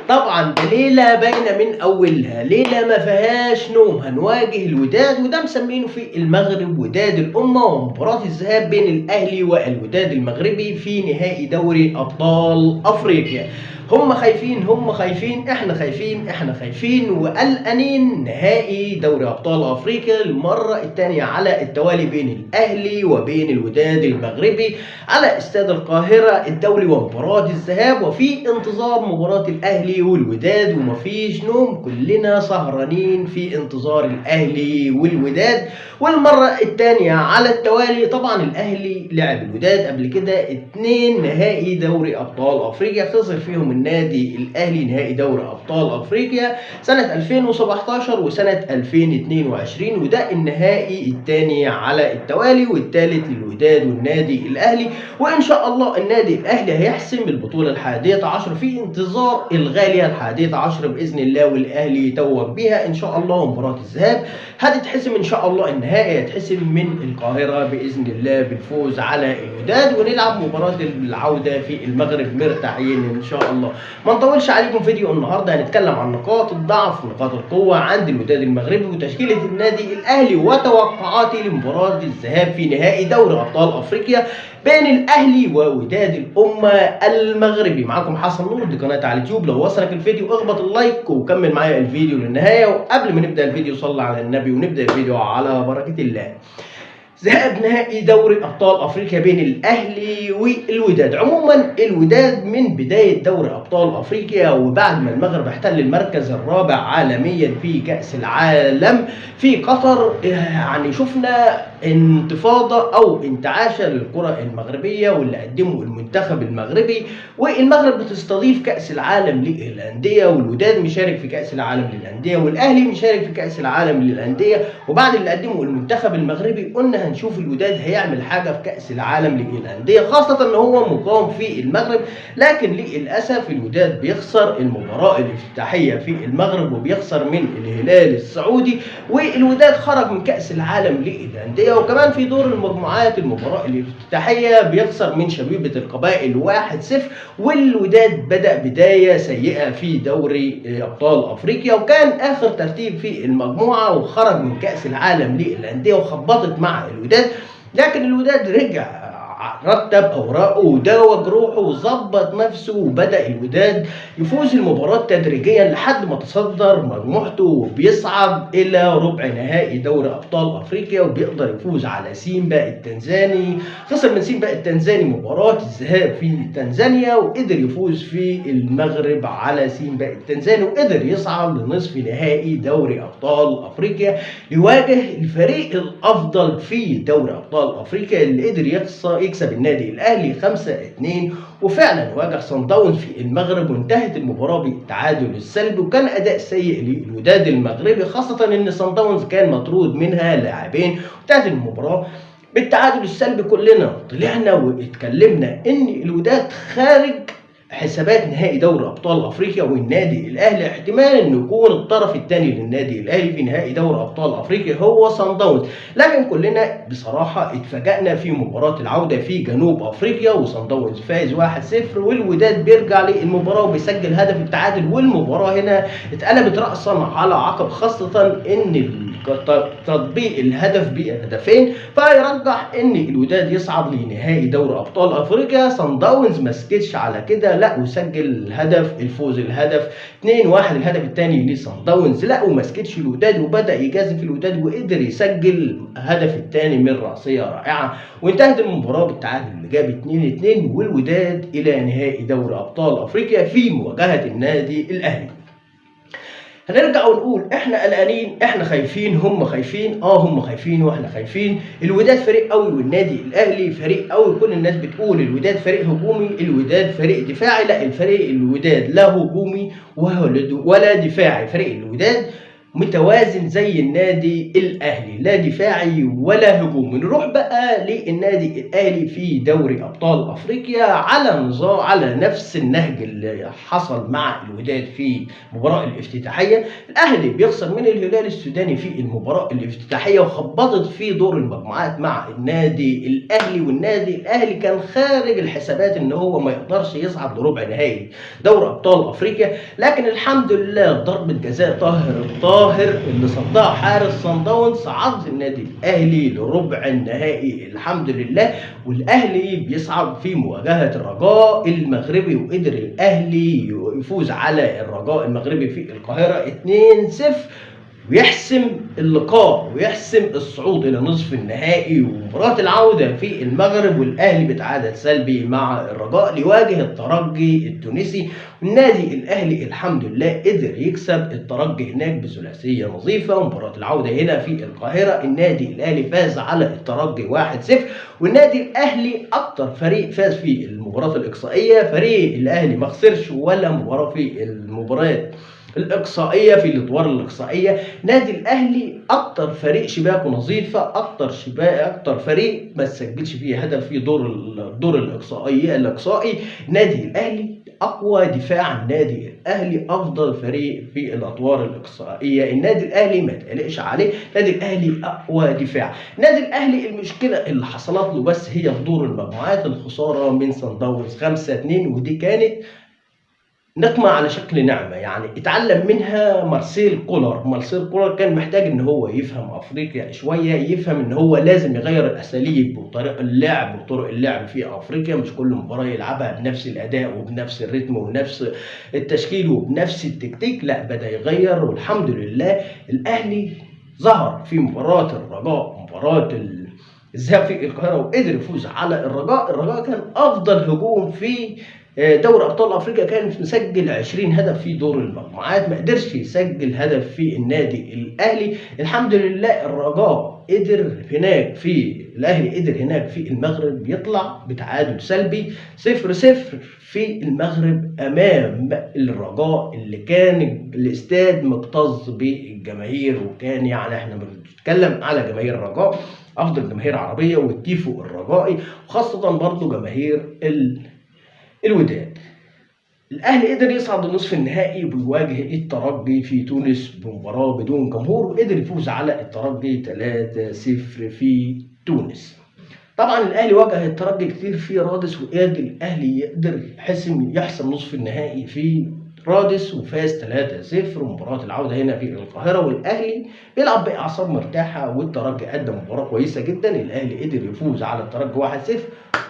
طبعا ده ليلة باينة من أولها، ليلة ما فيهاش نوم. هنواجه الوداد وده مسمينه في المغرب وداد الأمة، ومباراة الذهاب بين الأهلي والوداد المغربي في نهائي دوري أبطال أفريقيا. هم خايفين، احنا خايفين وقلقانين. نهائي دوري ابطال افريقيا المره الثانيه على التوالي بين الاهلي وبين الوداد المغربي على استاد القاهره الدولي، ومباراه الذهاب وفي انتظار مباراه الاهلي والوداد، ومفيش نوم، كلنا سهرانين في انتظار الاهلي والوداد والمره الثانيه على التوالي. طبعا الاهلي لعب الوداد قبل كده 2 نهائي دوري ابطال افريقيا، خسر فيهم النادي الاهلي نهائي دوري ابطال افريقيا سنه 2017 وسنه 2022، وده النهائي الثاني على التوالي والثالث للوداد والنادي الاهلي. وان شاء الله النادي الاهلي هيحسم البطوله ال11 في انتظار الغاليه ال11 باذن الله، والاهلي يتوج بها ان شاء الله. مباراه الذهاب هتتحسم ان شاء الله، النهائي هيتحسم من القاهره باذن الله بالفوز على الوداد، ونلعب مباراه العوده في المغرب مرتاحين ان شاء الله. ما نطولش عليكم فيديو النهارده، هنتكلم عن نقاط الضعف ونقاط القوه عند الوداد المغربي وتشكيله النادي الاهلي وتوقعاتي لمباراه الذهاب في نهائي دوري ابطال افريقيا بين الاهلي ووداد الامه المغربي. معاكم حسن نور، دي قناه على اليوتيوب. لو وصلك الفيديو اخبط اللايك وكمل معايا الفيديو للنهايه. وقبل ما نبدا الفيديو صلى على النبي ونبدا الفيديو على بركه الله. ذهاب نهائي دوري ابطال افريقيا بين الاهلي والوداد. عموما الوداد من بدايه دوري ابطال افريقيا وبعد ما المغرب احتل المركز الرابع عالميا في كاس العالم في قطر، يعني شفنا انتفاضه او انتعاشه للكره المغربيه واللي قدمه المنتخب المغربي. والمغرب بتستضيف كاس العالم للانديه، والوداد مشارك في كاس العالم للانديه، والاهلي مشارك في كاس العالم للانديه. وبعد اللي قدمه المنتخب المغربي قلنا هنشوف الوداد هيعمل حاجه في كاس العالم للانديه، خاصه ان هو مقام في المغرب. لكن للاسف الوداد بيخسر المباراه الافتتاحيه في المغرب وبيخسر من الهلال السعودي، والوداد خرج من كاس العالم للانديه. وكمان في دور المجموعات المباراه الافتتاحيه بيخسر من شبيبه القبائل 1-0، والوداد بدا بدايه سيئه في دوري ابطال افريقيا، وكان اخر ترتيب في المجموعه وخرج من كاس العالم للانديه وخبطت مع الوداد. لكن الوداد رجع رتب اوراقه وداوى جروحه وظبط نفسه، وبدا الوداد يفوز المباراه تدريجيا لحد ما تصدر مجموعته وبيصعد الى ربع نهائي دوري ابطال افريقيا، وبيقدر يفوز على سيمبا التنزاني. خسر من سيمبا التنزاني مباراه الذهاب في تنزانيا، وقدر يفوز في المغرب على سيمبا التنزاني، وقدر يصعد لنصف نهائي دوري ابطال افريقيا ليواجه الفريق الافضل في دوري ابطال افريقيا اللي قدر يكسب النادي الاهلي 5-2. وفعلا واجه صن داونز في المغرب وانتهت المباراه بالتعادل السلبي، وكان اداء سيء للوداد المغربي، خاصه ان صن داونز كان مطرود منها لاعبين. وانتهت المباراه بالتعادل السلبي. كلنا طلعنا واتكلمنا ان الوداد خارج حسابات نهائي دوري ابطال افريقيا، والنادي الاهلي احتمال انه يكون الطرف الثاني للنادي الاهلي في نهائي دوري ابطال افريقيا هو صن داونز. لكن كلنا بصراحه اتفاجئنا في مباراه العوده في جنوب افريقيا وصن داونز فايز 1-0، والوداد بيرجع للمباراه وبيسجل هدف التعادل، والمباراه هنا اتقلبت راسا على عقب، خاصه ان تطبيق الهدف بهدفين فيرجح ان الوداد يصعد لنهائي دوري ابطال افريقيا. صن داونز ما سكتش على كده، لا وسجل الهدف الفوز، الهدف 2-1 الهدف الثاني لصن داونز، لا وما سكتش الوداد وبدا يجازف في الوداد وقدر يسجل الهدف الثاني من راسيه رائعه، وانتهت المباراه بالتعادل اللي جاب 2-2 والوداد الى نهائي دوري ابطال افريقيا في مواجهه النادي الاهلي. هنرجع ونقول احنا قلقانين، احنا خايفين، هم خايفين، هم خايفين واحنا خايفين. الوداد فريق قوي والنادي الاهلي فريق قوي. كل الناس بتقول الوداد فريق هجومي، الوداد فريق دفاعي. لا، الفريق الوداد لا هجومي ولا دفاعي. فريق الوداد متوازن زي النادي الاهلي، لا دفاعي ولا هجومي. نروح بقى للنادي الاهلي في دوري ابطال افريقيا على نظام، على نفس النهج اللي حصل مع الوداد في المباراه الافتتاحيه. الاهلي بيخسر من الهلال السوداني في المباراه الافتتاحيه، وخبطت في دور المجموعات مع النادي الاهلي، والنادي الاهلي كان خارج الحسابات ان هو ما يقدرش يصعد لربع نهائي دوري ابطال افريقيا. لكن الحمد لله ضربة جزاء طاهر الطاهر اللي صدها حارس صن داونز صعد النادي الاهلي لربع النهائي الحمد لله. والاهلي بيصعد في مواجهة الرجاء المغربي، وقدر الاهلي يفوز على الرجاء المغربي في القاهرة 2-0 ويحسم اللقاء ويحسم الصعود الى نصف النهائي. ومباراة العودة في المغرب والاهلي بتعادل سلبي مع الرجاء ليواجه الترجي التونسي. والنادي الاهلي الحمد لله قدر يكسب الترجي هناك بثلاثية نظيفة. ومباراة العودة هنا في القاهرة النادي الاهلي فاز على الترجي 1-0. والنادي الاهلي اكتر فريق فاز في المباراة الاقصائية. فريق الاهلي ما خسرش ولا مباراة في المباريات الاقصائيه، في الادوار الاقصائيه. نادي الاهلي اكتر فريق شباكه نظيفه، اكتر فريق ما سجلش فيه هدف في الدور الاقصائي. نادي الاهلي اقوى دفاع، النادي الاهلي افضل فريق في الادوار الاقصائيه. النادي الاهلي ما تقلقش عليه، النادي الاهلي اقوى دفاع. النادي الاهلي المشكله اللي حصلت له بس هي في دور المجموعات الخساره من صن داونز 5-2، ودي كانت نقمة على شكل نعمة، يعني اتعلم منها مارسيل كولر. مارسيل كولر كان محتاج ان هو يفهم افريقيا شوية، يفهم ان هو لازم يغير الاساليب وطريقة اللعب وطرق اللعب في افريقيا. مش كل مباراة يلعبها بنفس الاداء وبنفس الريتم وبنفس التشكيل وبنفس التكتيك، لا بدأ يغير. والحمد لله الاهلي ظهر في مباراة الرجاء، مباراة الذهاب في القاهرة، وقدر يفوز على الرجاء. الرجاء كان افضل هجوم في دوري ابطال افريقيا، كان مسجل 20 هدف في دور المجموعات، ما قدرش يسجل هدف في النادي الاهلي. الحمد لله الرجاء قدر هناك في الاهلي قدر هناك في المغرب يطلع بتعادل سلبي 0-0 في المغرب امام الرجاء، اللي كان الاستاد مكتظ بالجماهير. وكان يعني احنا بنتكلم على جماهير الرجاء افضل جماهير عربيه، والتيفو الرجائي، وخاصه برضو جماهير الوداد. الاهلي قدر يصعد لنصف النهائي ويواجه الترجي في تونس بمباراه بدون جمهور، وقدر يفوز على الترجي 3-0 في تونس. طبعا الاهلي واجه الترجي كتير في رادس، وقدر الاهلي يقدر يحسم نصف النهائي في رادس وفاز 3-0. مباراه العوده هنا في القاهره والاهلي بيلعب باعصاب مرتاحه، والترجي قدم مباراه كويسه جدا. الاهلي قدر يفوز على الترجي 1-0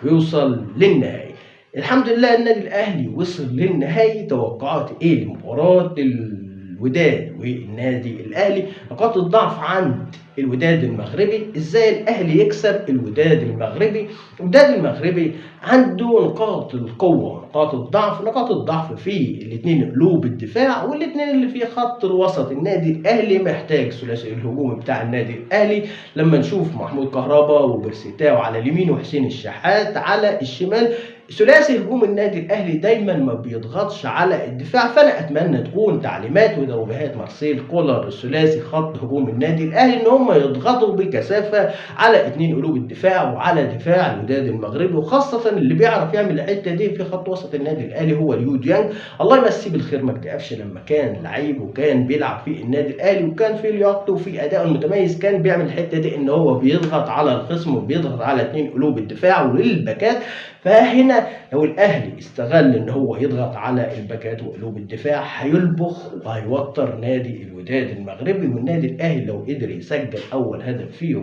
ويوصل للنهائي. الحمد لله النادي الاهلي وصل للنهائي. توقعات ايه لمباراه الوداد والنادي الاهلي؟ نقاط الضعف عند الوداد المغربي، ازاي الاهلي يكسب الوداد المغربي؟ الوداد المغربي عنده نقاط القوه ونقاط الضعف. نقاط الضعف في الاثنين قلوب الدفاع، والاثنين اللي في خط الوسط. النادي الاهلي محتاج ثلاثي الهجوم بتاع النادي الاهلي، لما نشوف محمود كهربا وبرسيتاو على اليمين وحسين الشحات على الشمال. ثلاثي هجوم النادي الاهلي دايما ما بيضغطش على الدفاع، فانا اتمنى تكون تعليمات وتوجيهات مارسيل كولر الثلاثي خط هجوم النادي الاهلي ان هم يضغطوا بكثافه على اثنين قلوب الدفاع وعلى دفاع الوداد المغربي. وخاصه اللي بيعرف يعمل الحته دي في خط وسط النادي الاهلي هو ليو ديانج، الله يمسيه بالخير. ما اكتئبش لما كان لعيب وكان بيلعب في النادي الاهلي، وكان في لياقته وفي اداءه المتميز كان بيعمل الحته دي ان هو بيضغط على الخصم وبيضغط على اثنين قلوب الدفاع والباكات. فهنا لو الاهلي استغل ان هو يضغط على الباكات وقلوب الدفاع هيلبخ وهيوتر نادي الوداد المغربي. والنادي الاهلي لو قدر يسجل اول هدف في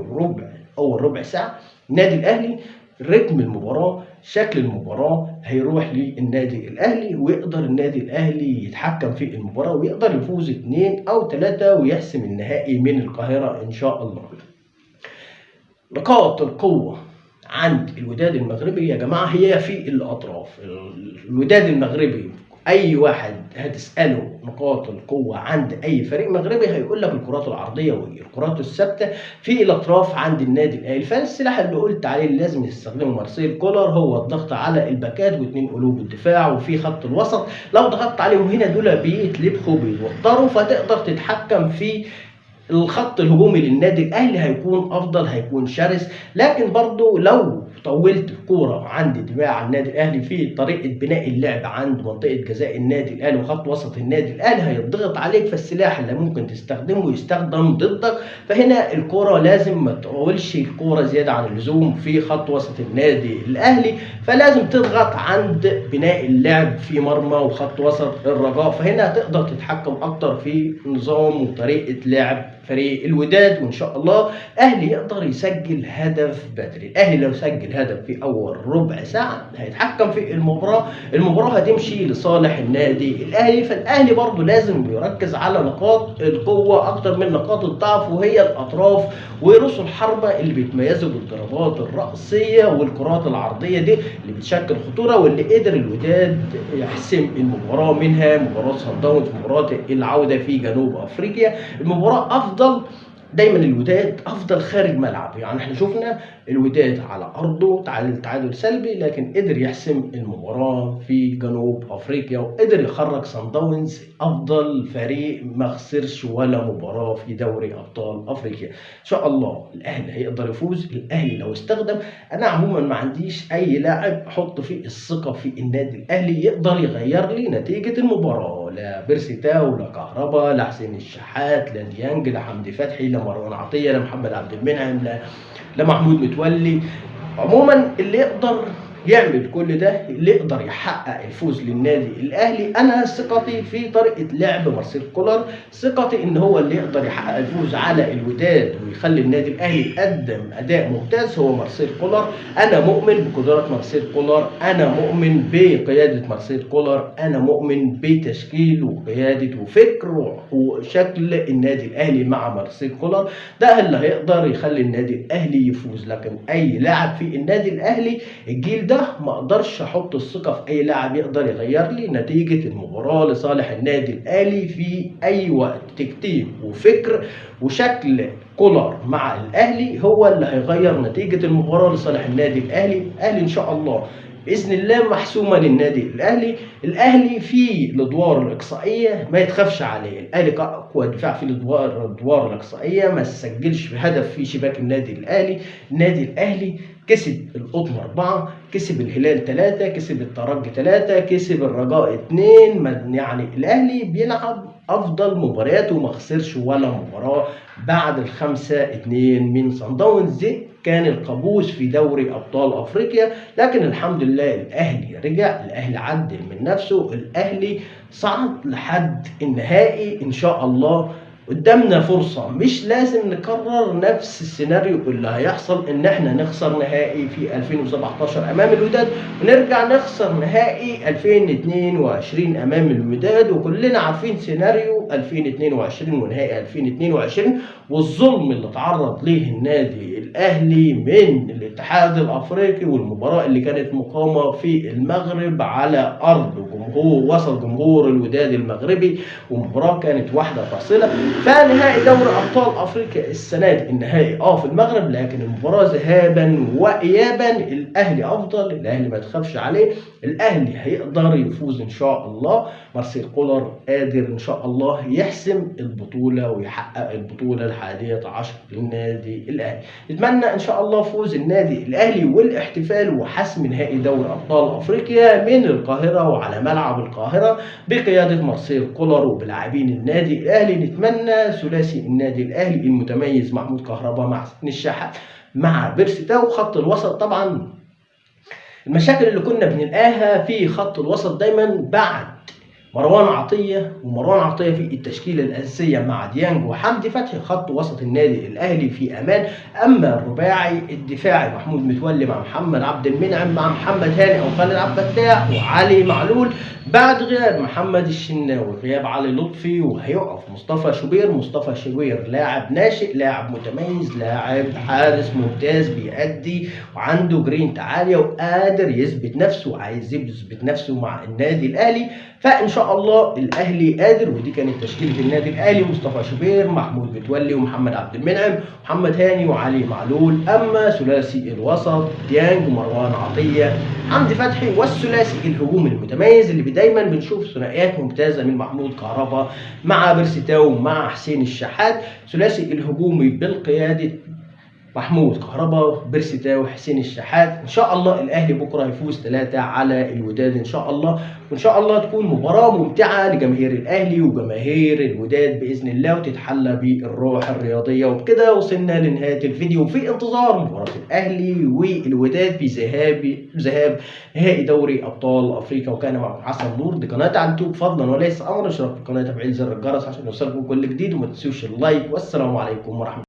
اول ربع ساعه، النادي الاهلي رتم المباراه شكل المباراه هيروح للنادي الاهلي، ويقدر النادي الاهلي يتحكم في المباراه ويقدر يفوز 2 أو 3 ويحسم النهائي من القاهره ان شاء الله. نقاط القوه عند الوداد المغربي يا جماعه هي في الاطراف. الوداد المغربي اي واحد هتساله نقاط القوه عند اي فريق مغربي هيقول لك الكرات العرضيه والكرات الثابته في الاطراف عند النادي الاهلي. فالسلاح اللي قلت عليه اللي لازم يستخدمه مارسيل كولر هو الضغط على الباكات واثنين قلوب الدفاع وفي خط الوسط. لو ضغطت عليهم هنا دول بيتلبخوا بيتوتروا، فتقدر تتحكم في الخط الهجومي للنادي الاهلي، هيكون افضل، هيكون شرس. لكن برضو لو طولت الكوره عند دفاع النادي الاهلي في طريقه بناء اللعب عند منطقه جزاء النادي الاهلي وخط وسط النادي الاهلي هيضغط عليك، فالسلاح اللي ممكن تستخدمه يستخدم ضدك. فهنا الكوره لازم ما تطولش الكوره زياده عن اللزوم في خط وسط النادي الاهلي، فلازم تضغط عند بناء اللعب في مرمى وخط وسط الرجاء. فهنا هتقدر تتحكم اكتر في نظام وطريقه لعب فريق الوداد، وان شاء الله اهلي يقدر يسجل هدف بدري. الاهلي لو سجل هدف في اول ربع ساعه هيتحكم في المباراه هتمشي لصالح النادي الاهلي. فالاهلي برضه لازم يركز على نقاط القوه اكتر من نقاط الضعف، وهي الاطراف ورؤوس الحربه اللي بيتميزوا بالضربات الرأسيه والكرات العرضيه دي اللي بتشكل خطوره، واللي قدر الوداد يحسم المباراه منها مباراه صن داونز، مباراه العوده في جنوب افريقيا. المباراه افضل دايما الوداد افضل خارج ملعب، يعني احنا شفنا الوداد على ارضه تعادل سلبي لكن قدر يحسم المباراه في جنوب افريقيا وقدر يخرج صن داونز افضل فريق ما خسرش ولا مباراه في دوري ابطال افريقيا. ان شاء الله الاهلي هيقدر يفوز. الاهلي لو استخدم، انا عموما ما عنديش اي لاعب احط فيه الثقه في النادي الاهلي يقدر يغير لي نتيجه المباراه، لا بيرسي تاو، لا كهربا، لا حسين الشحات، لا ديانج، لا حمدي فتحي، لا مروان عطيه، لا محمد عبد المنعم، لا محمود متولي. عموما اللي يقدر يعمل كل ده، اللي يقدر يحقق الفوز للنادي الاهلي، انا ثقتي في طريقه لعب مارسيل كولر، ثقتي ان هو اللي يقدر يحقق الفوز على الوداد ويخلي النادي الاهلي يقدم اداء ممتاز هو مارسيل كولر. انا مؤمن بقدرات مارسيل كولر، انا مؤمن بقياده مارسيل كولر، انا مؤمن بتشكيل وقياده وفكر وشكل النادي الاهلي مع مارسيل كولر. ده اللي هيقدر يخلي النادي الاهلي يفوز. لكن اي لاعب في النادي الاهلي الجيل ده ما اقدرش احط الثقه في اي لاعب يقدر يغير لي نتيجه المباراه لصالح النادي الاهلي في اي وقت. تكتيك وفكر وشكل كولر مع الاهلي هو اللي هيغير نتيجه المباراه لصالح النادي الاهلي. الاهلي ان شاء الله باذن الله محسومه للنادي الاهلي. الاهلي في الادوار الاقصائيه ما يتخافش عليه، الاهلي اقوى دفاع في الادوار الاقصائيه، ما سجلش في هدف في شباك النادي الاهلي. النادي الاهلي كسب القطن 4، كسب الهلال 3، كسب الترجي 3، كسب الرجاء 2. يعني الاهلي بيلعب افضل مبارياته وما خسرش ولا مباراه بعد ال5-2 من صن داونز. كان الكابوس في دوري ابطال افريقيا، لكن الحمد لله الاهلي رجع، الاهلي عدل من نفسه، الاهلي صعد لحد النهائي. ان شاء الله قدامنا فرصة، مش لازم نكرر نفس السيناريو اللي هيحصل ان احنا نخسر نهائي في 2017 امام الوداد ونرجع نخسر نهائي 2022 امام الوداد. وكلنا عارفين سيناريو 2022 ونهائي 2022 والظلم اللي تعرض ليه النادي الاهلي من الاتحاد الافريقي، والمباراة اللي كانت مقامة في المغرب على ارض وسط جمهور الوداد المغربي، ومباراة كانت واحدة فاصلة. فنهائي دوري ابطال افريقيا السنه دي النهائي في المغرب، لكن المباراه ذهابا وايابا الاهلي افضل، الاهلي ما تخافش عليه، الاهلي هيقدر يفوز ان شاء الله. مارسيل كولر قادر ان شاء الله يحسم البطوله ويحقق البطوله ال11 للنادي الاهلي. نتمنى ان شاء الله فوز النادي الاهلي والاحتفال وحسم نهائي دوري ابطال افريقيا من القاهره وعلى ملعب القاهره بقياده مارسيل كولر وبلاعبين النادي الاهلي. نتمنى ثلاثي النادي الاهلي المتميز محمود كهربا مع حسين الشحات مع بيرسي تاو. خط الوسط طبعا المشاكل اللي كنا بنلقاها في خط الوسط دايما بعد مروان عطيه في التشكيله الاساسيه مع ديانج وحمدي فتحي، خط وسط النادي الاهلي في امان. اما الرباعي الدفاعي محمود متولي مع محمد عبد المنعم مع محمد هاني او خالد عبد الفتاح وعلي معلول، بعد غياب محمد الشناوي، غياب علي لطفي، وهيقف مصطفى شوبير. مصطفى شوبير لاعب ناشئ، لاعب متميز، لاعب حارس ممتاز بيأدي وعنده جرينتا عالية وقادر يثبت نفسه وعايز يثبت نفسه مع النادي الأهلي. فإن شاء الله الأهلي قادر. ودي كانت تشكيلة النادي الأهلي: مصطفى شوبير، محمود متولي، ومحمد عبد المنعم، محمد هاني، وعلي معلول. أما ثلاثي الوسط: ديانج، ومروان عطية، حمدي فتحي. والثلاثي الهجوم المتميز اللي دايما بنشوف ثنائيات ممتازه من محمود كهربا مع بيرسيتاو مع حسين الشحات. ثلاثي الهجومي بالقياده: محمود كهربا، بيرسيتاو، حسين الشحات. ان شاء الله الاهلي بكره يفوز 3 على الوداد ان شاء الله. وان شاء الله تكون مباراه ممتعه لجماهير الاهلي وجماهير الوداد باذن الله، وتتحلى بالروح الرياضيه. وبكده وصلنا لنهايه الفيديو في انتظار مباراه الاهلي والوداد في ذهاب نهائي دوري ابطال افريقيا. وكان معكم حسن نور، دي قناه على اليوتيوب، فضلا وليس امرا اشترك في القناه وتفعيل زر الجرس عشان يوصلكم كل جديد، وما تنسوش اللايك. والسلام عليكم ورحمه الله.